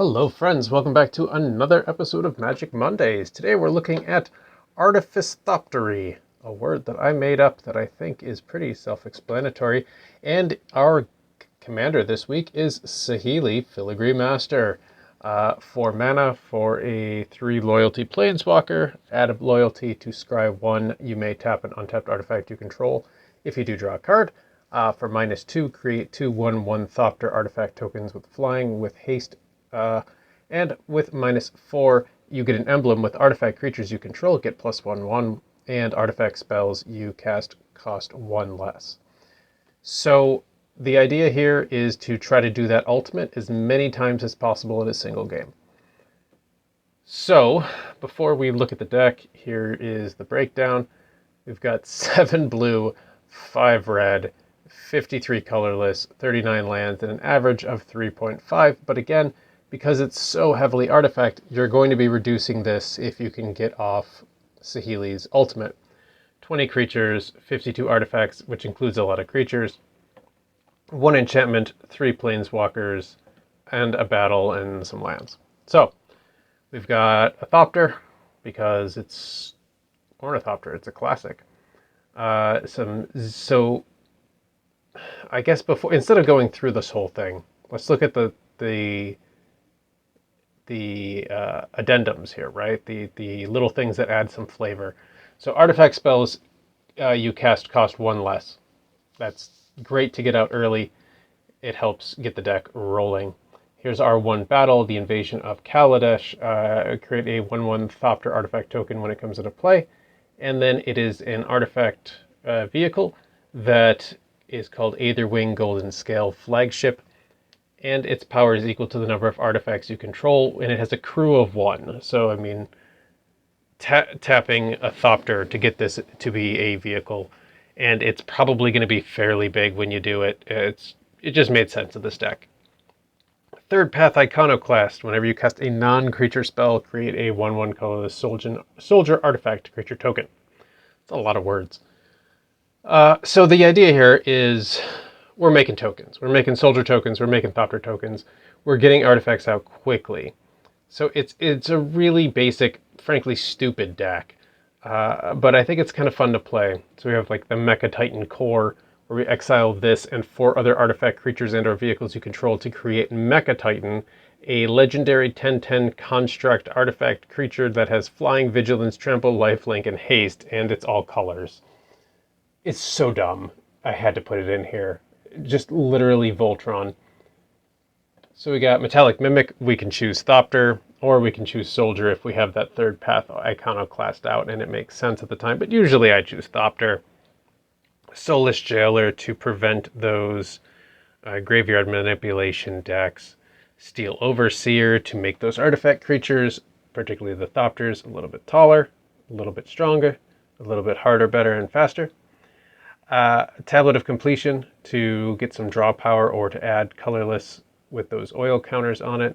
Hello friends, welcome back to another episode of Magic Mondays. Today we're looking at Artificethoptery, a word that I made up that I think is pretty self-explanatory. And our commander this week is Saheeli, Filigree Master. 4 mana for a 3 loyalty planeswalker. Add a loyalty to scry 1. You may tap an untapped artifact you control if you do draw a card. For -2, create 2 1/1 Thopter artifact tokens with flying with haste. And with -4, you get an emblem with artifact creatures you control, get +1/1, and artifact spells you cast cost 1 less. So the idea here is to try to do that ultimate as many times as possible in a single game. So before we look at the deck, here is the breakdown. We've got 7 blue, 5 red, 53 colorless, 39 lands, and an average of 3.5. But again, because it's so heavily artifact, you're going to be reducing this if you can get off Saheeli's ultimate. 20 creatures, 52 artifacts, which includes a lot of creatures, 1 enchantment, 3 planeswalkers, and a battle and some lands. So we've got a Thopter, because it's Ornithopter, it's a classic. So I guess before, instead of going through this whole thing, let's look at the addendums here, right? The little things that add some flavor. So artifact spells you cast cost 1 less. That's great to get out early. It helps get the deck rolling. Here's our 1 battle, the Invasion of Kaladesh. Create a 1/1 Thopter artifact token when it comes into play. And then it is an artifact vehicle that is called Aetherwing Golden Scale Flagship. And its power is equal to the number of artifacts you control, and it has a crew of 1. So, I mean, tapping a Thopter to get this to be a vehicle, and it's probably going to be fairly big when you do it. It just made sense of this deck. Third Path Iconoclast. Whenever you cast a non-creature spell, create a 1/1 colorless soldier artifact creature token. It's a lot of words. So the idea here is we're making tokens. We're making soldier tokens. We're making Thopter tokens. We're getting artifacts out quickly. So it's a really basic, frankly stupid deck. But I think it's kind of fun to play. So we have like the Mecha Titan core, where we exile this and 4 other artifact creatures and/or vehicles you control to create Mecha Titan, a legendary 10/10 construct artifact creature that has flying, vigilance, trample, lifelink, and haste, and it's all colors. It's so dumb. I had to put it in here. Just literally Voltron. So we got Metallic Mimic. We can choose Thopter, or we can choose Soldier if we have that Third Path Iconoclast out and it makes sense at the time, but usually I choose Thopter. Soulless Jailer to prevent those graveyard manipulation decks. Steel Overseer to make those artifact creatures, particularly the Thopters, a little bit taller, a little bit stronger, a little bit harder, better, and faster. Tablet of Completion to get some draw power or to add colorless with those oil counters on it.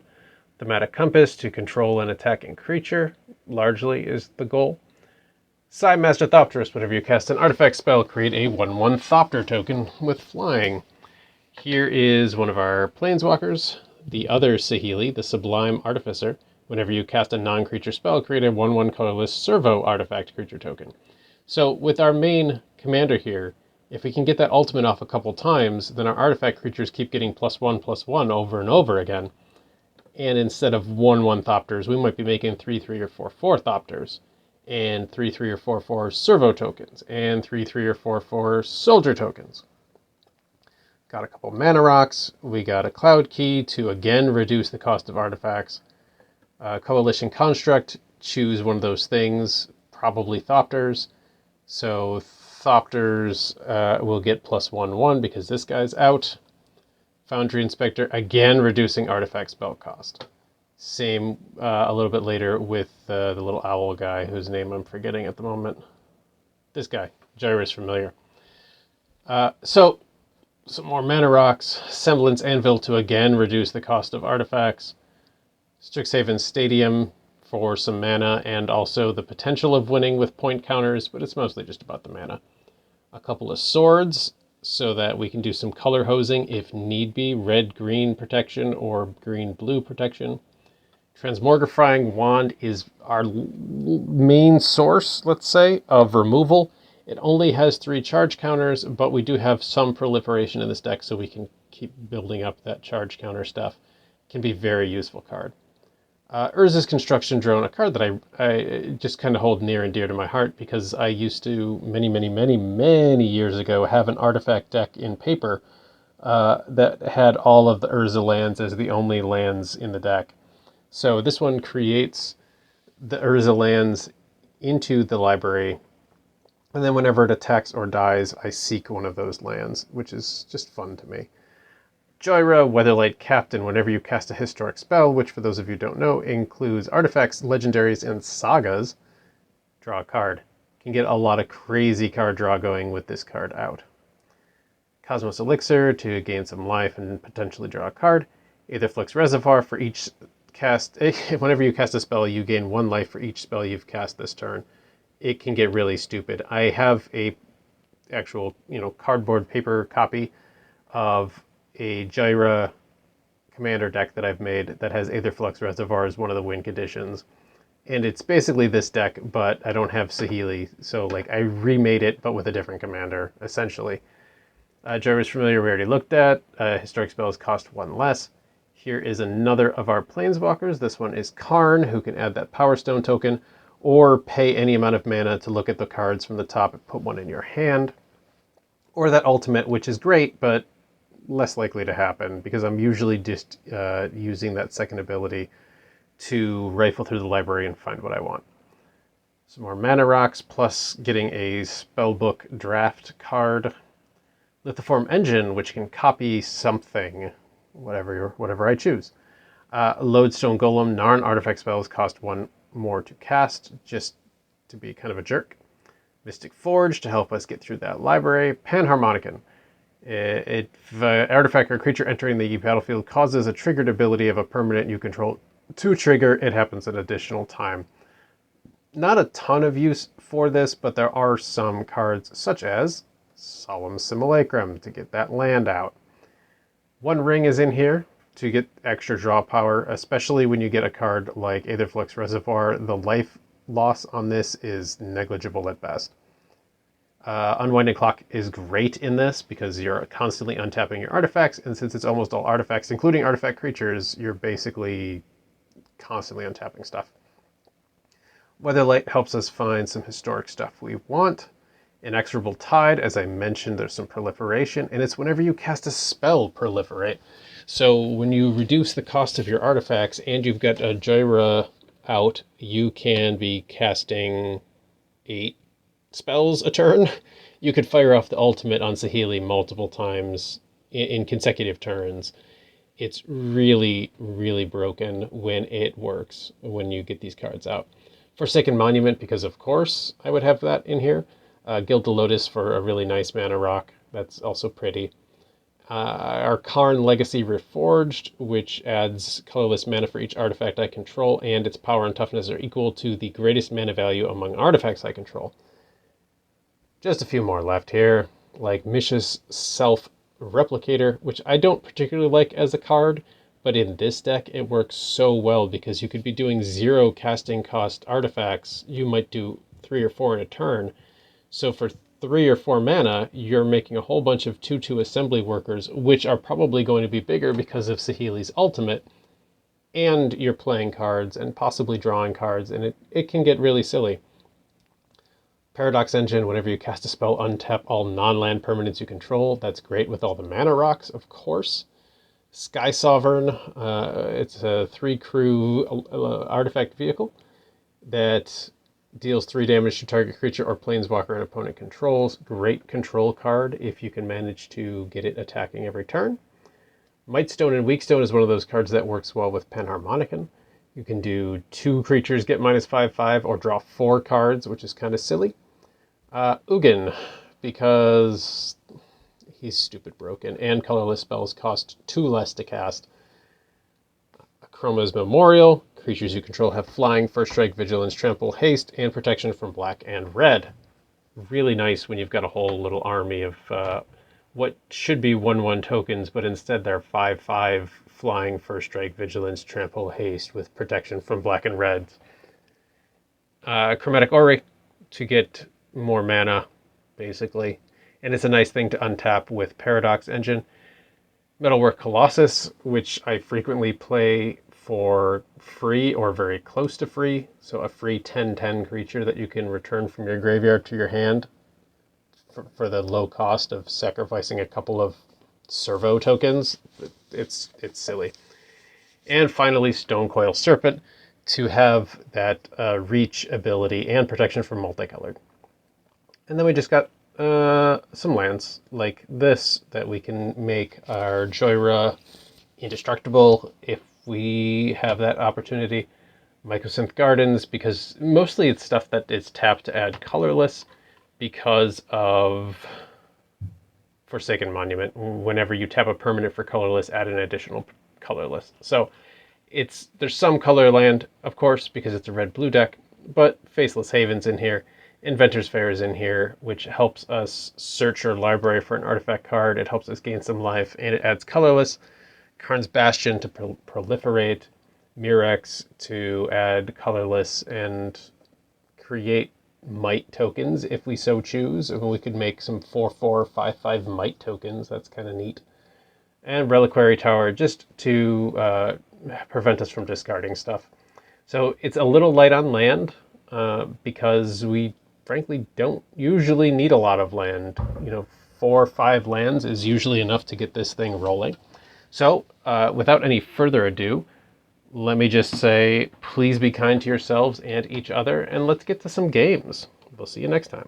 Thematic Compass to control an attacking creature, largely is the goal. Master Thopterus, whenever you cast an artifact spell, create a 1/1 Thopter token with flying. Here is one of our planeswalkers, the other Saheeli, the Sublime Artificer. Whenever you cast a non-creature spell, create a 1/1 colorless Servo artifact creature token. So with our main commander here, if we can get that ultimate off a couple times, then our artifact creatures keep getting +1/+1 over and over again. And instead of 1/1 Thopters, we might be making 3/3 or 4/4 Thopters, and 3/3 or 4/4 Servo tokens, and 3/3 or 4/4 Soldier tokens. Got a couple mana rocks. We got a Cloud Key to again reduce the cost of artifacts. Coalition Construct, choose one of those things, probably Thopters. So Thopters will get +1/1 because this guy's out. Foundry Inspector, again reducing artifact spell cost. Same a little bit later with the little owl guy whose name I'm forgetting at the moment. This guy, Gyrus Familiar. So some more mana rocks. Semblance Anvil to again reduce the cost of artifacts. Strixhaven Stadium for some mana and also the potential of winning with point counters, but it's mostly just about the mana. A couple of swords so that we can do some color hosing if need be, red-green protection or green-blue protection. Transmogrifying Wand is our main source, let's say, of removal. It only has 3 charge counters, but we do have some proliferation in this deck, so we can keep building up that charge counter stuff. It can be a very useful card. Urza's Construction Drone, a card that I just kind of hold near and dear to my heart because I used to, many years ago, have an artifact deck in paper that had all of the Urza lands as the only lands in the deck. So this one creates the Urza lands into the library, and then whenever it attacks or dies, I seek one of those lands, which is just fun to me. Joyra, Weatherlight Captain, whenever you cast a historic spell, which for those of you who don't know, includes artifacts, legendaries, and sagas, draw a card. You can get a lot of crazy card draw going with this card out. Cosmos Elixir to gain some life and potentially draw a card. Aetherflux Reservoir for each cast. Whenever you cast a spell, you gain 1 life for each spell you've cast this turn. It can get really stupid. I have a actual, cardboard paper copy of a Joyra commander deck that I've made that has Aetherflux Reservoir as one of the win conditions. And it's basically this deck, but I don't have Saheeli. So I remade it, but with a different commander, essentially. Joyra's Familiar we already looked at. Historic spells cost 1 less. Here is another of our Planeswalkers. This one is Karn, who can add that Power Stone token, or pay any amount of mana to look at the cards from the top and put one in your hand. Or that ultimate, which is great, but less likely to happen because I'm usually just using that second ability to rifle through the library and find what I want. Some more mana rocks, plus getting a spellbook draft card. Lithoform Engine, which can copy something, whatever I choose. Lodestone Golem, Narn artifact spells cost 1 more to cast, just to be kind of a jerk. Mystic Forge to help us get through that library. Panharmonicon. If an artifact or creature entering the battlefield causes a triggered ability of a permanent you control to trigger, it happens an additional time. Not a ton of use for this, but there are some cards, such as Solemn Simulacrum, to get that land out. One Ring is in here to get extra draw power, especially when you get a card like Aetherflux Reservoir. The life loss on this is negligible at best. Unwinding Clock is great in this because you're constantly untapping your artifacts, and since it's almost all artifacts, including artifact creatures, you're basically constantly untapping stuff. Weatherlight helps us find some historic stuff we want. Inexorable Tide, as I mentioned, there's some proliferation, and it's whenever you cast a spell proliferate. So when you reduce the cost of your artifacts and you've got a Joyra out, you can be casting 8 spells a turn. You could fire off the ultimate on Saheeli multiple times in consecutive turns. It's really, really broken when it works, when you get these cards out. Forsaken Monument, because of course I would have that in here. Gilded Lotus for a really nice mana rock. That's also pretty. Our Karn Legacy Reforged, which adds colorless mana for each artifact I control, and its power and toughness are equal to the greatest mana value among artifacts I control. Just a few more left here, like Mishra's Self-Replicator, which I don't particularly like as a card, but in this deck it works so well because you could be doing 0 casting cost artifacts. You might do 3 or 4 in a turn. So for 3 or 4 mana, you're making a whole bunch of 2/2 assembly workers, which are probably going to be bigger because of Saheeli's ultimate, and you're playing cards and possibly drawing cards, and it can get really silly. Paradox Engine, whenever you cast a spell, untap all non-land permanents you control. That's great with all the mana rocks, of course. Sky Sovereign, it's a 3-crew artifact vehicle that deals 3 damage to target creature or planeswalker an opponent controls. Great control card if you can manage to get it attacking every turn. Mightstone and Weakstone is one of those cards that works well with Panharmonicon. You can do 2 creatures get -5/5 or draw 4 cards, which is kind of silly. Ugin, because he's stupid broken, and colorless spells cost 2 less to cast. Chroma's Memorial, creatures you control have flying, first strike, vigilance, trample, haste, and protection from black and red. Really nice when you've got a whole little army of what should be 1/1 tokens, but instead they're 5/5 flying, first strike, vigilance, trample, haste with protection from black and reds. Chromatic Aura to get more mana, basically. And it's a nice thing to untap with Paradox Engine. Metalwork Colossus, which I frequently play for free or very close to free. So a free 10/10 creature that you can return from your graveyard to your hand for the low cost of sacrificing a couple of servo tokens. It's silly. And finally, Stonecoil Serpent to have that reach ability and protection from multicolored. And then we just got some lands like this that we can make our Joyra indestructible if we have that opportunity. Mycosynth Gardens, because mostly it's stuff that is tapped to add colorless because of Forsaken Monument. Whenever you tap a permanent for colorless, add an additional colorless. So there's some color land, of course, because it's a red-blue deck, but Faceless Haven's in here. Inventor's Fair is in here, which helps us search our library for an artifact card. It helps us gain some life, and it adds colorless. Karn's Bastion to proliferate. Murex to add colorless and create might tokens if we so choose. And we could make some 4/4, 5/5 might tokens. That's kind of neat. And Reliquary Tower just to prevent us from discarding stuff. So it's a little light on land because we frankly don't usually need a lot of land. 4 or 5 lands is usually enough to get this thing rolling. So without any further ado, let me just say, please be kind to yourselves and each other, and let's get to some games. We'll see you next time.